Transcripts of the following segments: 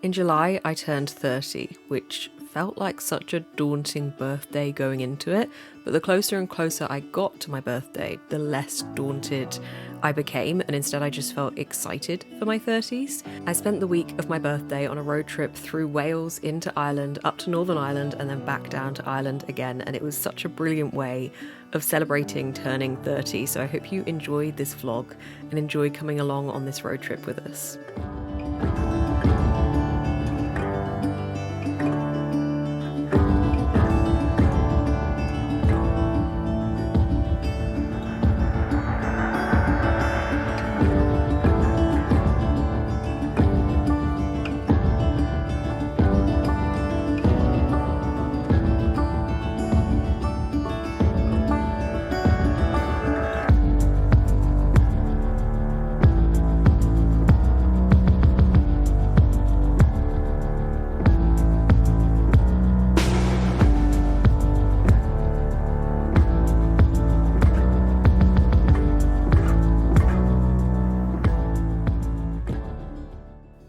In July, I turned 30, which felt like such a daunting birthday going into it, but the closer and closer I got to my birthday, the less daunted I became, and instead I just felt excited for my 30s. I spent the week of my birthday on a road trip through Wales into Ireland, up to Northern Ireland, and then back down to Ireland again, and it was such a brilliant way of celebrating turning 30, so I hope you enjoyed this vlog and enjoy coming along on this road trip with us.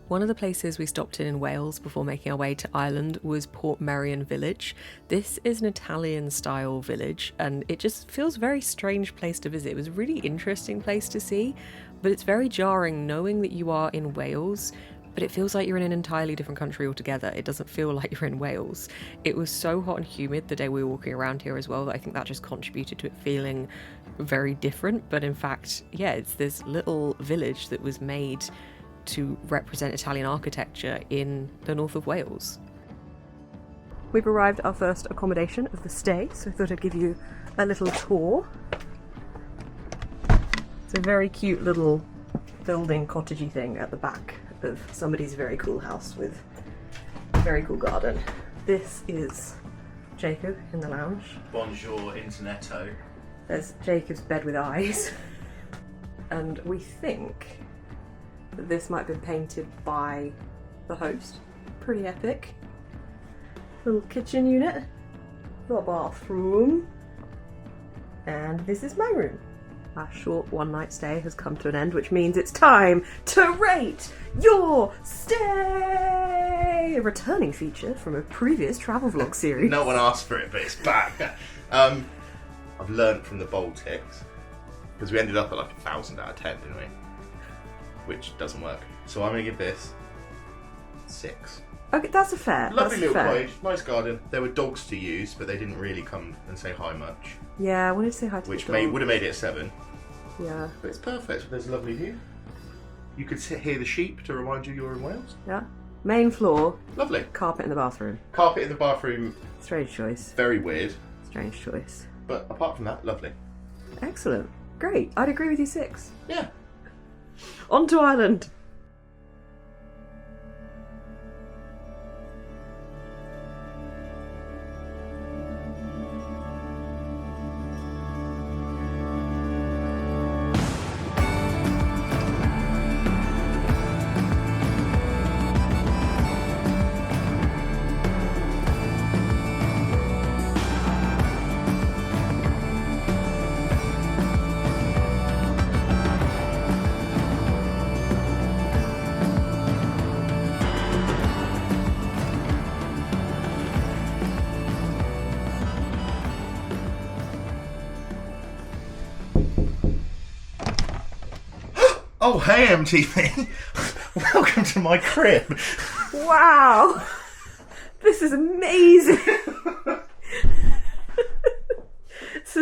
One of the places we stopped in Wales before making our way to Ireland was Portmarnock Village. This is an Italian-style village, and it just feels a very strange place to visit. It was a really interesting place to see, but it's very jarring knowing that you are in Wales, but it feels like you're in an entirely different country altogether. It doesn't feel like you're in Wales. It was so hot and humid the day we were walking around here as well that I think that just contributed to it feeling very different. But in fact, yeah, it's this little village that was made to represent Italian architecture in the north of Wales. We've arrived at our first accommodation of the stay, so I thought I'd give you a little tour. It's a very cute little building cottagey thing at the back of somebody's very cool house with a very cool garden. This is Jacob in the lounge. Bonjour, Internetto. There's Jacob's bed with eyes. And we think that this might have been painted by the host. Pretty epic. Little kitchen unit. Little bathroom. And this is my room. Our short one night stay has come to an end, which means it's time to rate your stay! A returning feature from a previous travel vlog series. No one asked for it, but it's back. I've learnt from the Baltics, because we ended up at like 1,000 out of 10, didn't we? Which doesn't work. So I'm going to give this 6. Okay, that's a fair. Lovely little fair. cottage, nice garden. There were dogs to use, but they didn't really come and say hi much. Yeah, I wanted to say hi to which the dog. would have made it a 7. Yeah. But it's perfect. There's a lovely view. You could hear the sheep to remind you you're in Wales. Yeah. Main floor. Lovely. Carpet in the bathroom. Carpet in the bathroom. Strange choice. Very weird. Strange choice. But apart from that, lovely. Excellent. Great. I'd agree with you 6. Yeah. On to Ireland. Oh, hey MTV! Welcome to my crib! Wow! This is amazing! This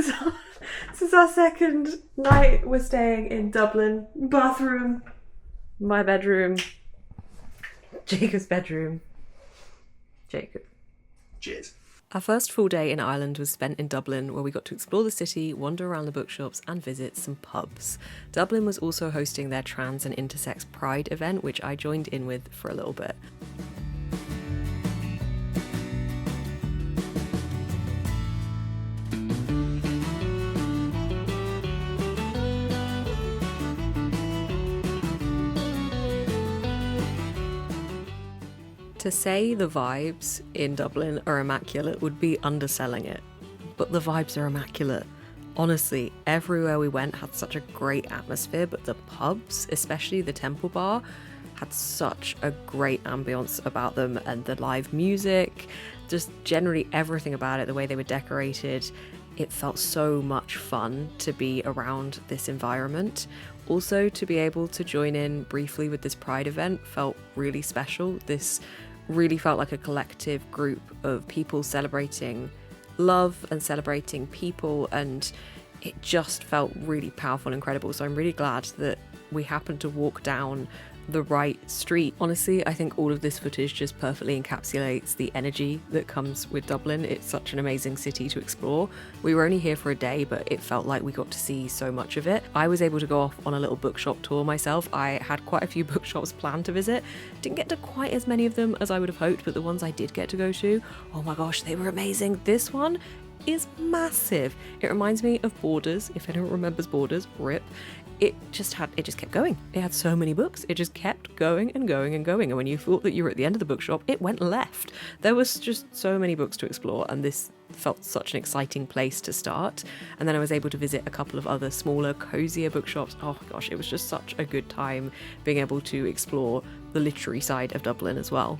is our second night. We're staying in Dublin. Bathroom, my bedroom, Jacob's bedroom. Jacob. Cheers. Our first full day in Ireland was spent in Dublin, where we got to explore the city, wander around the bookshops and visit some pubs. Dublin was also hosting their trans and intersex pride event, which I joined in with for a little bit. To say the vibes in Dublin are immaculate would be underselling it, but the vibes are immaculate. Honestly, everywhere we went had such a great atmosphere, but the pubs, especially the Temple Bar, had such a great ambience about them, and the live music, just generally everything about it, the way they were decorated. It felt so much fun to be around this environment. Also, to be able to join in briefly with this Pride event felt really special. This really felt like a collective group of people celebrating love and celebrating people, and it just felt really powerful and incredible. So I'm really glad that we happened to walk down the right street. Honestly, I think all of this footage just perfectly encapsulates the energy that comes with Dublin. It's such an amazing city to explore. We were only here for a day, but it felt like we got to see so much of it. I was able to go off on a little bookshop tour myself. I had quite a few bookshops planned to visit. Didn't get to quite as many of them as I would have hoped, but the ones I did get to go to, oh my gosh, they were amazing. This one is massive. It reminds me of Borders, if anyone remembers Borders, rip. It just kept going. It had so many books. It just kept going and going and going. And when you thought that you were at the end of the bookshop, it went left. There was just so many books to explore, and this felt such an exciting place to start. And then I was able to visit a couple of other smaller, cozier bookshops. Oh my gosh, it was just such a good time being able to explore the literary side of Dublin as well.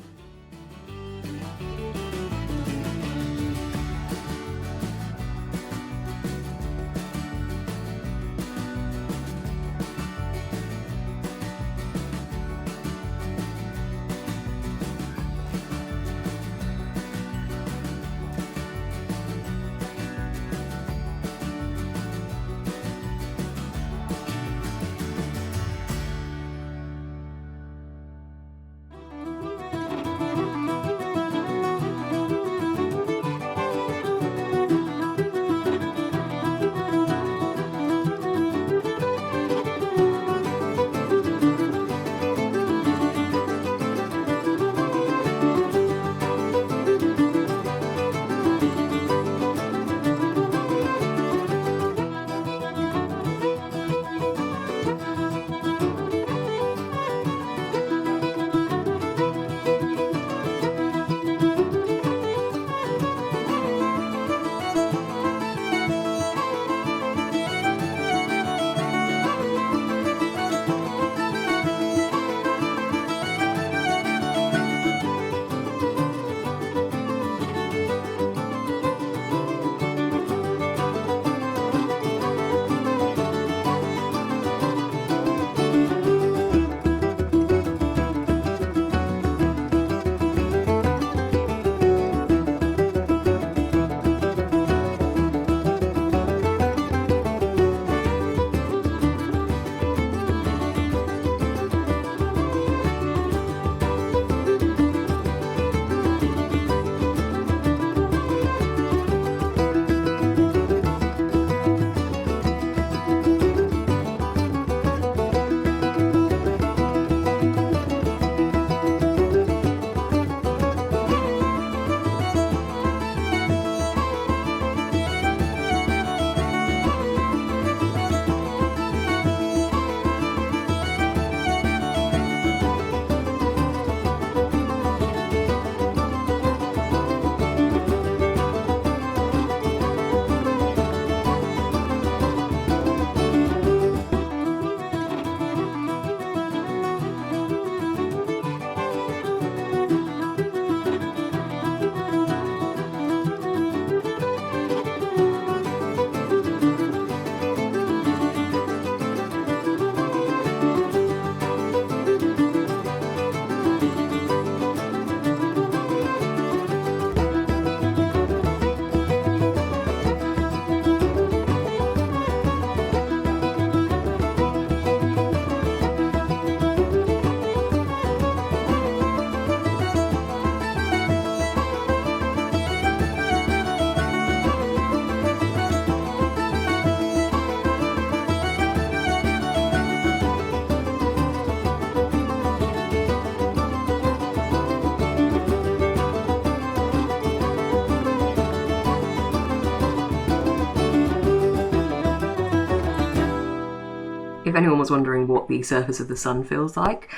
If anyone was wondering what the surface of the sun feels like,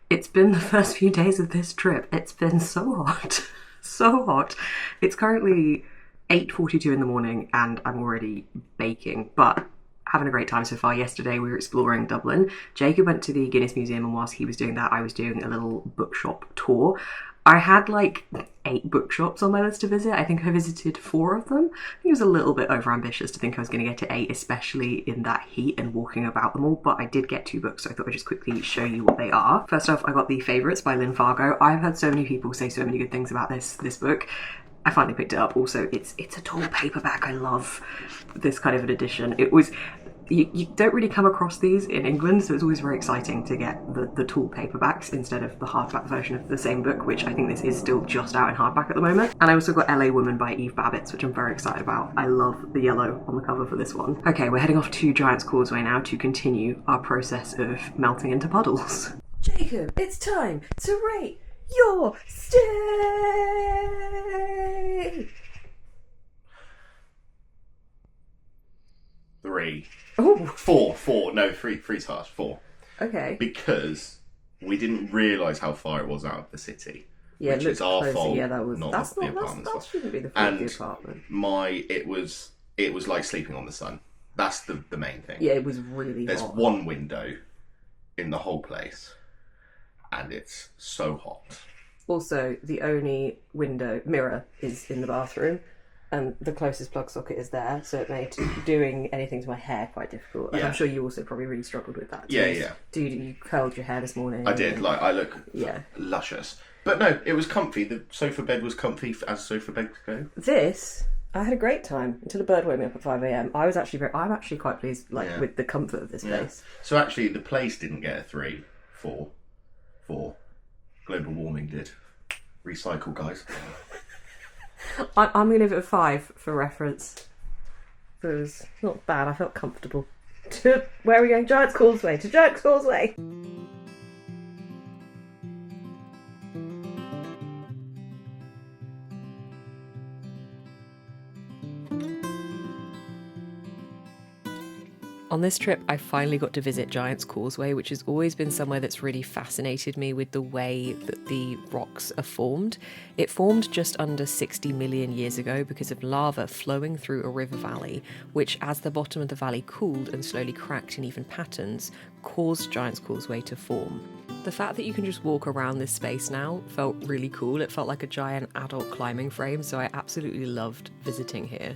it's been the first few days of this trip. It's been so hot, so hot. It's currently 8:42 in the morning and I'm already baking, but having a great time so far. Yesterday we were exploring Dublin. Jacob went to the Guinness Museum, and whilst he was doing that, I was doing a little bookshop tour. I had like 8 bookshops on my list to visit. I think I visited 4 of them. I think it was a little bit overambitious to think I was going to get to 8, especially in that heat and walking about them all, but I did get 2 books, so I thought I'd just quickly show you what they are. First off, I got The Favourites by Lynn Fargo. I've heard so many people say so many good things about this book. I finally picked it up. Also, it's a tall paperback. I love this kind of an edition. It was... You don't really come across these in England, so it's always very exciting to get the tall paperbacks instead of the hardback version of the same book, which I think this is still just out in hardback at the moment. And I also got LA Woman by Eve Babbitt, which I'm very excited about. I love the yellow on the cover for this one. Okay, we're heading off to Giant's Causeway now to continue our process of melting into puddles. Jacob, it's time to rate your stay! 3. Oh. 4. No, 3 stars. 4. Okay. Because we didn't realise how far it was out of the city. Yeah, which is our fault. Yeah, that was. Not That shouldn't be the fault of the apartment. It was like sleeping on the sun. That's the main thing. Yeah, it was really There's hot. one window in the whole place, and it's so hot. Also, the only mirror is in the bathroom, and the closest plug socket is there, so it made doing anything to my hair quite difficult. And Yeah. I'm sure you also probably really struggled with that. Yeah. Dude, you curled your hair this morning. I did. Like, I look luscious. But no, it was comfy. The sofa bed was comfy as sofa beds go. I had a great time until a bird woke me up at 5 a.m. I'm actually quite pleased with the comfort of this place. So actually, the place didn't get a 3, 4. Global warming did. Recycle, guys. I'm going to give it a 5 for reference. It was not bad. I felt comfortable. Where are we going? Giant's Causeway. To Giant's Causeway. On this trip, I finally got to visit Giant's Causeway, which has always been somewhere that's really fascinated me with the way that the rocks are formed. It formed just under 60 million years ago because of lava flowing through a river valley, which, as the bottom of the valley cooled and slowly cracked in even patterns, caused Giant's Causeway to form. The fact that you can just walk around this space now felt really cool. It felt like a giant adult climbing frame, so I absolutely loved visiting here.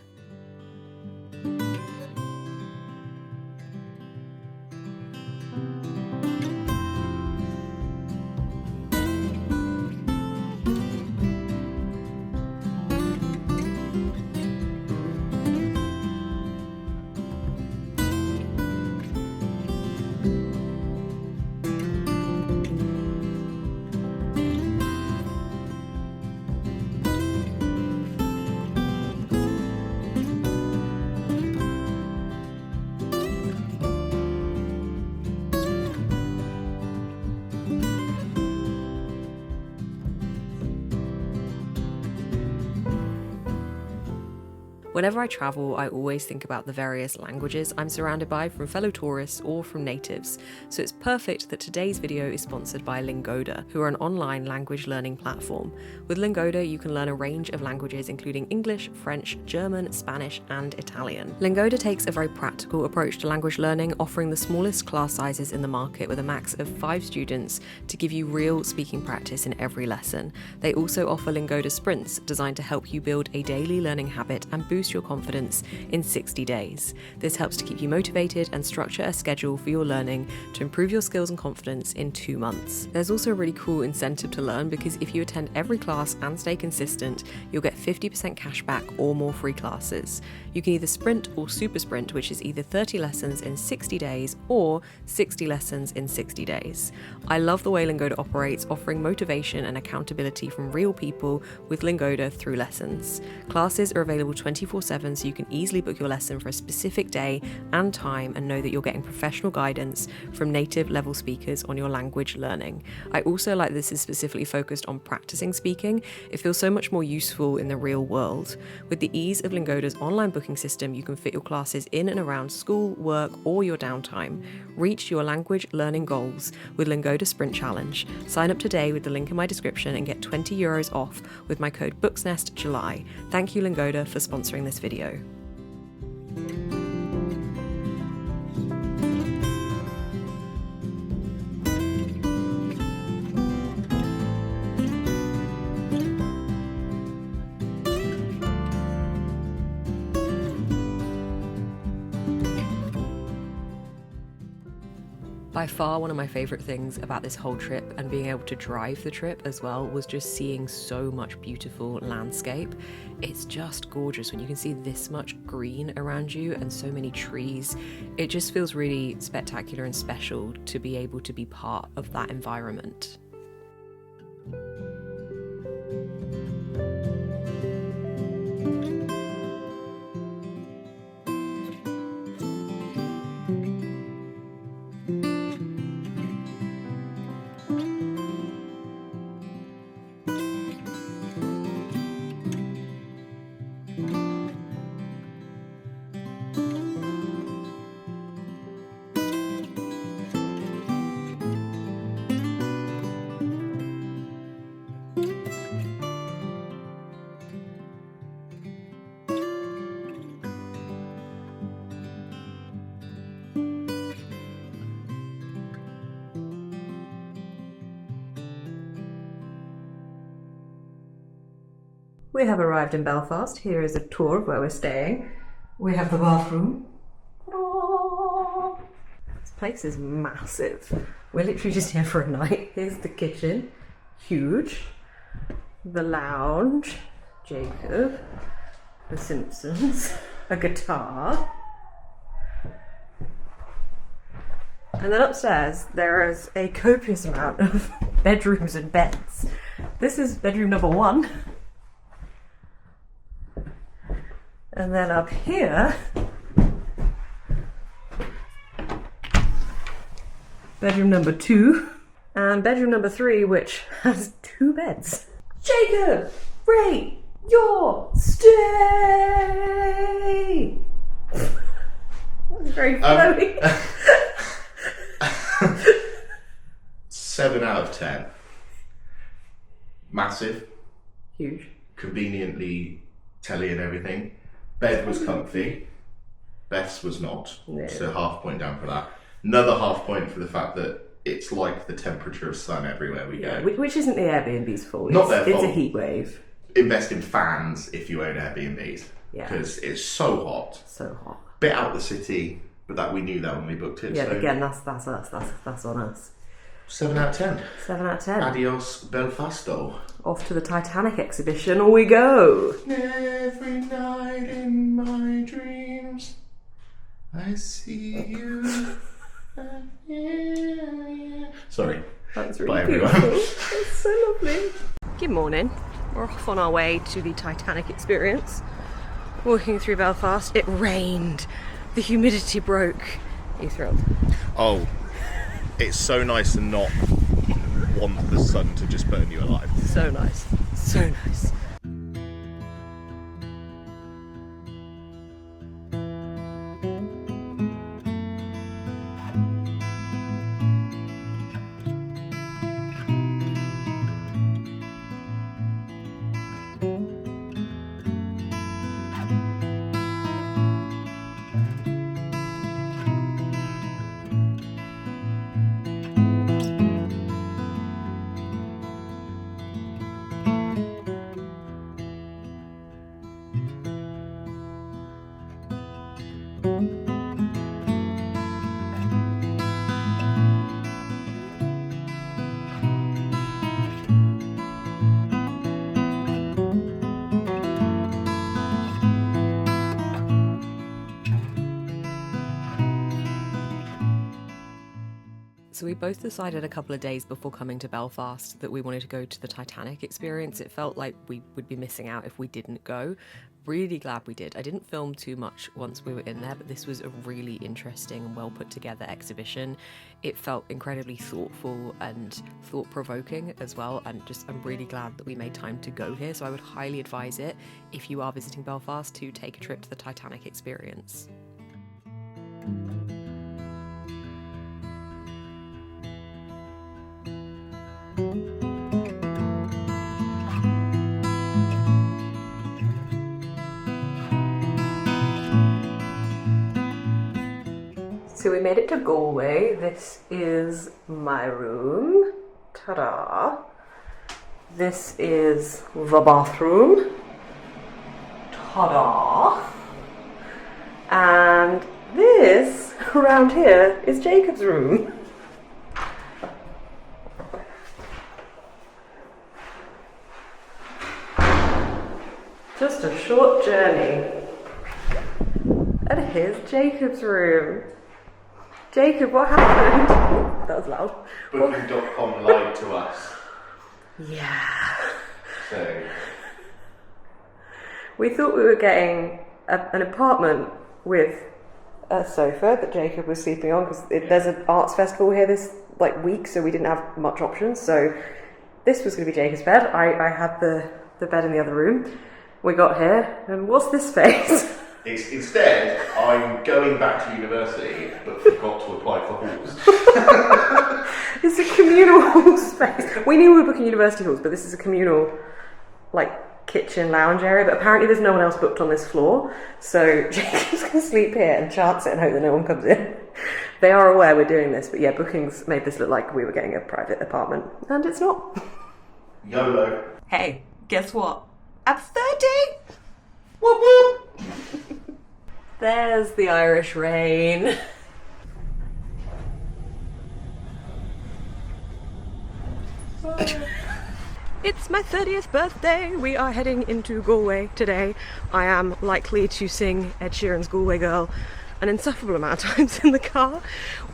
Whenever I travel, I always think about the various languages I'm surrounded by from fellow tourists or from natives, so it's perfect that today's video is sponsored by Lingoda, who are an online language learning platform. With Lingoda, you can learn a range of languages including English, French, German, Spanish, and Italian. Lingoda takes a very practical approach to language learning, offering the smallest class sizes in the market with a max of 5 students to give you real speaking practice in every lesson. They also offer Lingoda sprints, designed to help you build a daily learning habit and boost your confidence in 60 days. This helps to keep you motivated and structure a schedule for your learning to improve your skills and confidence in 2 months. There's also a really cool incentive to learn, because if you attend every class and stay consistent, you'll get 50% cash back or more free classes. You can either sprint or super sprint, which is either 30 lessons in 60 days or 60 lessons in 60 days. I love the way Lingoda operates, offering motivation and accountability from real people with Lingoda through lessons. Classes are available 24/7, so you can easily book your lesson for a specific day and time and know that you're getting professional guidance from native level speakers on your language learning. I also like this is specifically focused on practicing speaking. It feels so much more useful in the real world. With the ease of Lingoda's online booking system, you can fit your classes in and around school, work, or your downtime. Reach your language learning goals with Lingoda Sprint Challenge. Sign up today with the link in my description and get €20 off with my code BooksNestJuly. Thank you, Lingoda, for sponsoring this video. By far one of my favourite things about this whole trip, and being able to drive the trip as well, was just seeing so much beautiful landscape. It's just gorgeous when you can see this much green around you and so many trees. It just feels really spectacular and special to be able to be part of that environment. We have arrived in Belfast. Here is a tour of where we're staying. We have the bathroom. This place is massive. We're literally just here for a night. Here's the kitchen, huge. The lounge, Jacob, The Simpsons, a guitar. And then upstairs there is a copious amount of bedrooms and beds. This is bedroom number 1. And then up here, bedroom number 2, and bedroom number 3, which has 2 beds. Jacob, rate your stay! That's very flowy. 7 out of 10. Massive. Huge. Conveniently telly and everything. Bed was comfy. Beth's was not. No. So half point down for that. Another half point for the fact that it's like the temperature of sun everywhere we go. Which isn't the Airbnb's fault. Not their fault. It's a heat wave. Invest in fans if you own Airbnbs. Yeah. Because it's so hot. So hot. Bit out of the city, but that we knew that when we booked it. Yeah, so again, that's us. That's on us. 7 out of 10. 7 out of 10. Adios, Belfasto. Off to the Titanic exhibition we go. Every night in my dreams, I see you. Sorry. That's really Bye, beautiful. everyone. That's so lovely. Good morning. We're off on our way to the Titanic Experience. Walking through Belfast. It rained. The humidity broke. Are you thrilled? Oh, it's so nice to not want the sun to just burn you alive. So nice. So nice. So we both decided a couple of days before coming to Belfast that we wanted to go to the Titanic Experience. It felt like we would be missing out if we didn't go. Really glad we did. I didn't film too much once we were in there, but this was a really interesting and well put together exhibition. It felt incredibly thoughtful and thought-provoking as well, and I'm really glad that we made time to go here. So I would highly advise it if you are visiting Belfast to take a trip to the Titanic Experience. So we made it to Galway. This is my room. Ta-da! This is the bathroom. Ta-da! And this around here is Jacob's room. Just a short journey. And here's Jacob's room. Jacob, what happened? That was loud. Booking.com lied to us. Yeah. So we thought we were getting an apartment with a sofa that Jacob was sleeping on because there's an arts festival here this week, so we didn't have much options. So this was going to be Jacob's bed. I had the bed in the other room. We got here, and what's this space? Instead, I'm going back to university, but forgot to apply for halls. It's a communal hall space. We knew we were booking university halls, but this is a communal, kitchen lounge area. But apparently, there's no one else booked on this floor, so Jacob's going to sleep here and chance it and hope that no one comes in. They are aware we're doing this, but yeah, bookings made this look like we were getting a private apartment, and it's not. YOLO. Hey, guess what? I'm 30. Whoop whoop. There's the Irish rain. It's my 30th birthday. We are heading into Galway today. I am likely to sing Ed Sheeran's Galway Girl an insufferable amount of times in the car.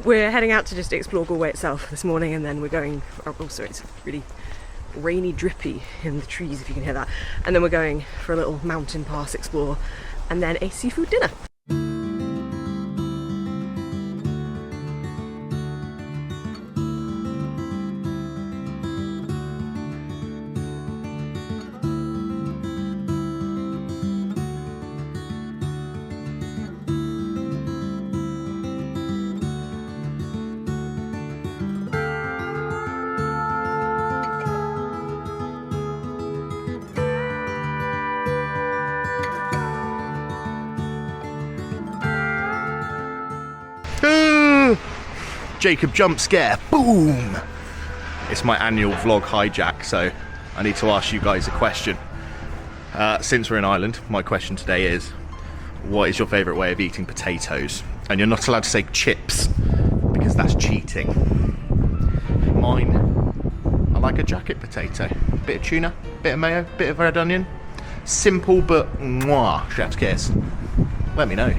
We're heading out to just explore Galway itself this morning, and then we're going, also it's really rainy, drippy in the trees, if you can hear that. And then we're going for a little mountain pass explore, and then a seafood dinner. Jacob jump scare, boom! It's my annual vlog hijack, so I need to ask you guys a question. Since we're in Ireland, my question today is, what is your favourite way of eating potatoes? And you're not allowed to say chips, because that's cheating. Mine, I like a jacket potato. Bit of tuna, bit of mayo, bit of red onion. Simple but mwah, chef's kiss. Let me know.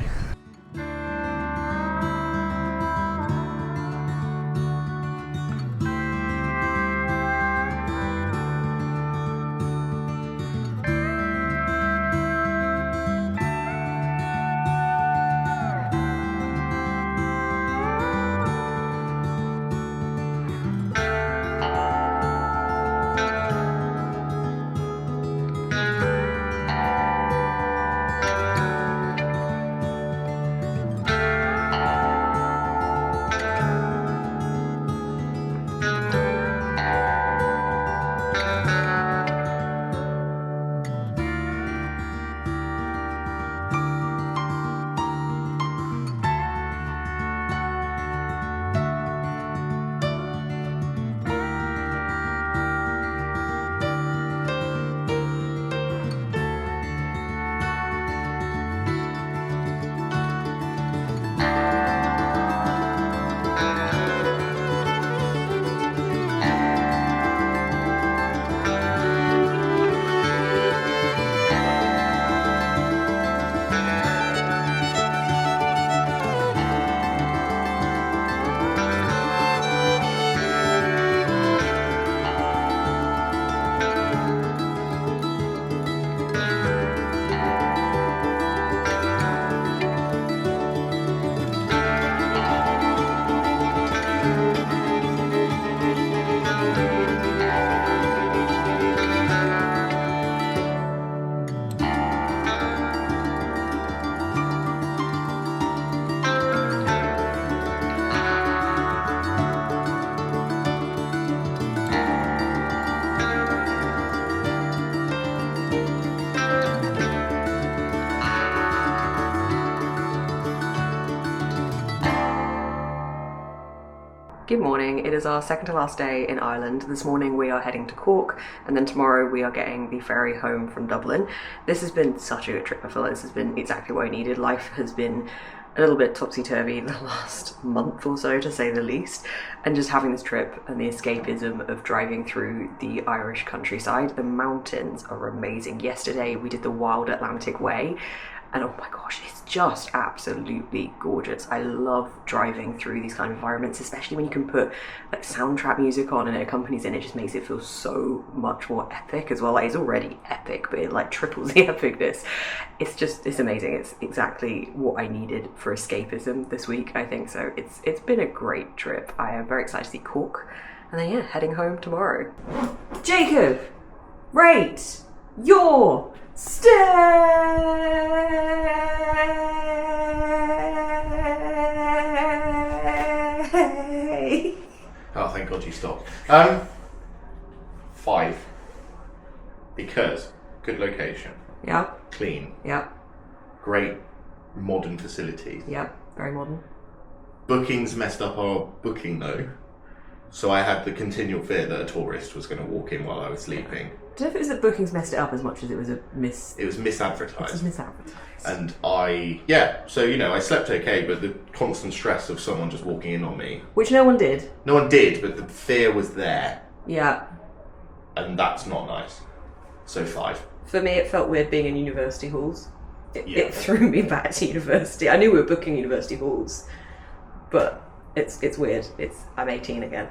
Good morning. It is our second to last day in Ireland. This morning we are heading to Cork, and then tomorrow we are getting the ferry home from Dublin. This has been such a good trip. I feel like this has been exactly what I needed. Life has been a little bit topsy-turvy the last month or so, to say the least, and just having this trip and the escapism of driving through the Irish countryside. The mountains are amazing. Yesterday we did the Wild Atlantic Way, and oh my gosh, it's just absolutely gorgeous. I love driving through these kind of environments, especially when you can put like soundtrack music on and it accompanies it. It just makes it feel so much more epic as well. Like, it's already epic, but it like triples the epicness. It's amazing. It's exactly what I needed for escapism this week, I think. So it's been a great trip. I am very excited to see Cork, and then heading home tomorrow. Jacob, rate your stay. Oh, thank God you stopped. 5. Because good location. Yeah. Clean. Yeah. Great modern facilities. Yeah. Very modern. Bookings messed up our booking though. So I had the continual fear that a tourist was going to walk in while I was sleeping. I don't know if it was that bookings messed it up as much as it was a It was misadvertised. It was misadvertised. And so I slept okay, but the constant stress of someone just walking in on me. Which no one did. No one did, but the fear was there. Yeah. And that's not nice. So 5. For me, it felt weird being in university halls. It threw me back to university. I knew we were booking university halls, but it's weird. I'm 18 again.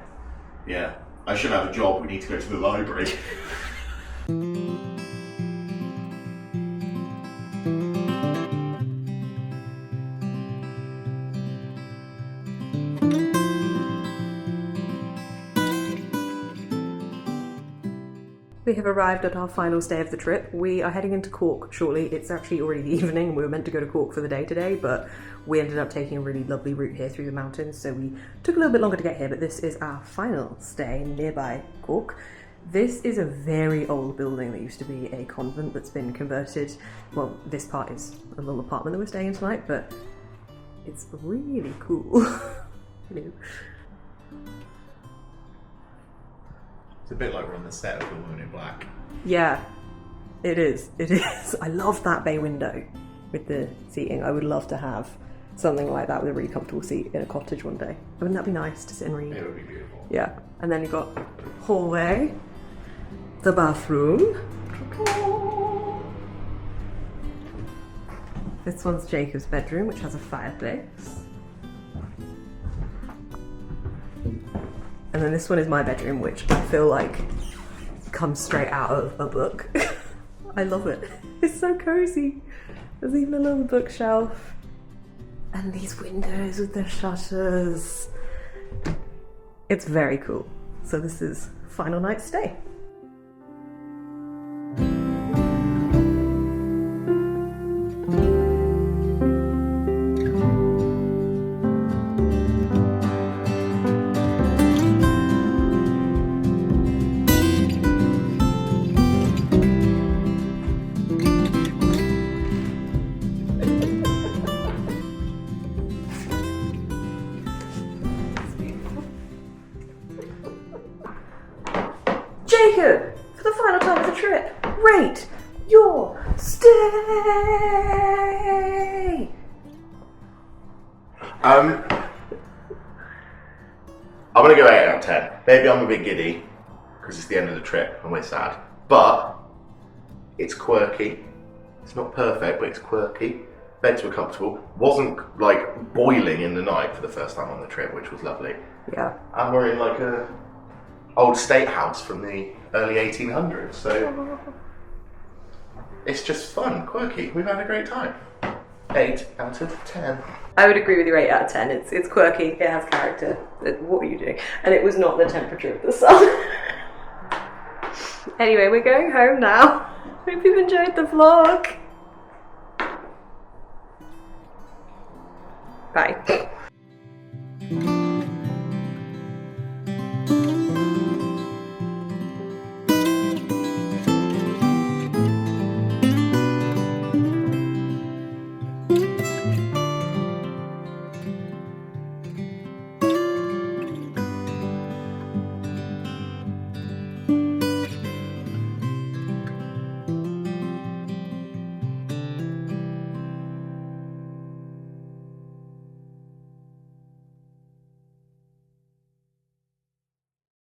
Yeah. I should have a job. We need to go to the library. We have arrived at our final stay of the trip. We are heading into Cork shortly. It's actually already the evening. We were meant to go to Cork for the day today, but we ended up taking a really lovely route here through the mountains, so we took a little bit longer to get here, but this is our final stay nearby Cork. This is a very old building that used to be a convent that's been converted. Well, this part is a little apartment that we're staying in tonight, but it's really cool. Hello. It's a bit like we're on the set of The Woman in Black. Yeah, it is. It is. I love that bay window with the seating. I would love to have something like that with a really comfortable seat in a cottage one day. Wouldn't that be nice to sit and read? It would be beautiful. Yeah. And then you've got hallway, the bathroom. This one's Jacob's bedroom, which has a fireplace. And then this one is my bedroom, which I feel like comes straight out of a book. I love it. It's so cozy. There's even a little bookshelf. And these windows with their shutters. It's very cool. So this is final night stay. Jacob, for the final time of the trip, rate your stay. I'm gonna go 8 out of 10. Maybe I'm a bit giddy because it's the end of the trip and we're sad, but it's quirky. It's not perfect, but it's quirky. Beds were comfortable. Wasn't like boiling in the night for the first time on the trip, which was lovely. Yeah. And we're in like a old state house from the early 1800s, so it's just fun, quirky. We've had a great time. 8 out of 10. I would agree with you, 8 out of 10. It's quirky, it has character. What are you doing? And it was not the temperature of the sun. Anyway, we're going home now. Hope you've enjoyed the vlog. Bye.